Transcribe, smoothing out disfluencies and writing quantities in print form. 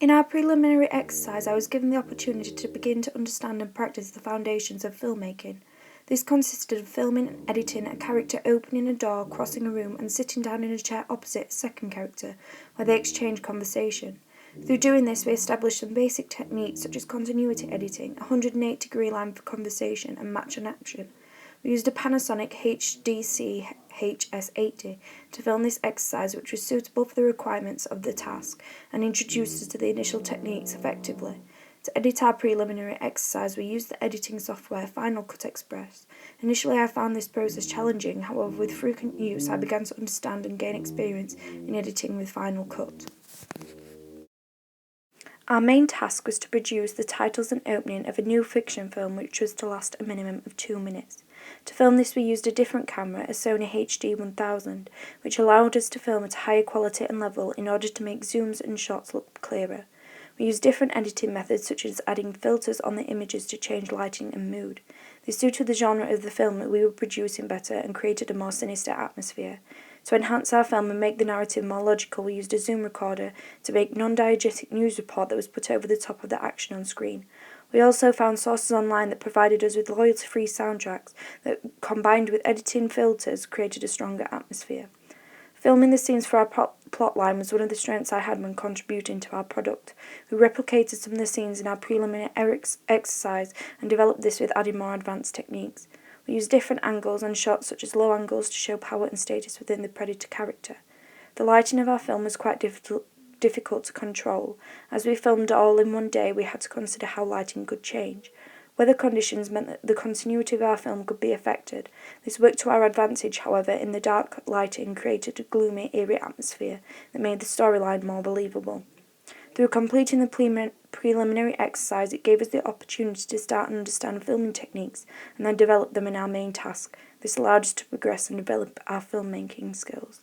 In our preliminary exercise, I was given the opportunity to begin to understand and practice the foundations of filmmaking. This consisted of filming and editing a character opening a door, crossing a room, and sitting down in a chair opposite a second character, where they exchange conversation. Through doing this, we established some basic techniques such as continuity editing, a 180-degree line for conversation, and match on action. We used a Panasonic HDC HS80 to film this exercise, which was suitable for the requirements of the task and introduced us to the initial techniques effectively. To edit our preliminary exercise, we used the editing software Final Cut Express. Initially, I found this process challenging, however, with frequent use, I began to understand and gain experience in editing with Final Cut. Our main task was to produce the titles and opening of a new fiction film which was to last a minimum of 2 minutes. To film this we used a different camera, a Sony HD1000, which allowed us to film at a higher quality and level in order to make zooms and shots look clearer. We used different editing methods such as adding filters on the images to change lighting and mood. This suited the genre of the film that we were producing better and created a more sinister atmosphere. To enhance our film and make the narrative more logical, we used a zoom recorder to make a non-diegetic news report that was put over the top of the action on screen. We also found sources online that provided us with royalty-free soundtracks that, combined with editing filters, created a stronger atmosphere. Filming the scenes for our plotline was one of the strengths I had when contributing to our product. We replicated some of the scenes in our preliminary exercise and developed this with adding more advanced techniques. We used different angles and shots such as low angles to show power and status within the predator character. The lighting of our film was quite difficult to control. As we filmed all in one day, we had to consider how lighting could change. Weather conditions meant that the continuity of our film could be affected. This worked to our advantage, however, in the dark lighting created a gloomy, eerie atmosphere that made the storyline more believable. Through completing the preliminary exercise, it gave us the opportunity to start and understand filming techniques and then develop them in our main task. This allowed us to progress and develop our filmmaking skills.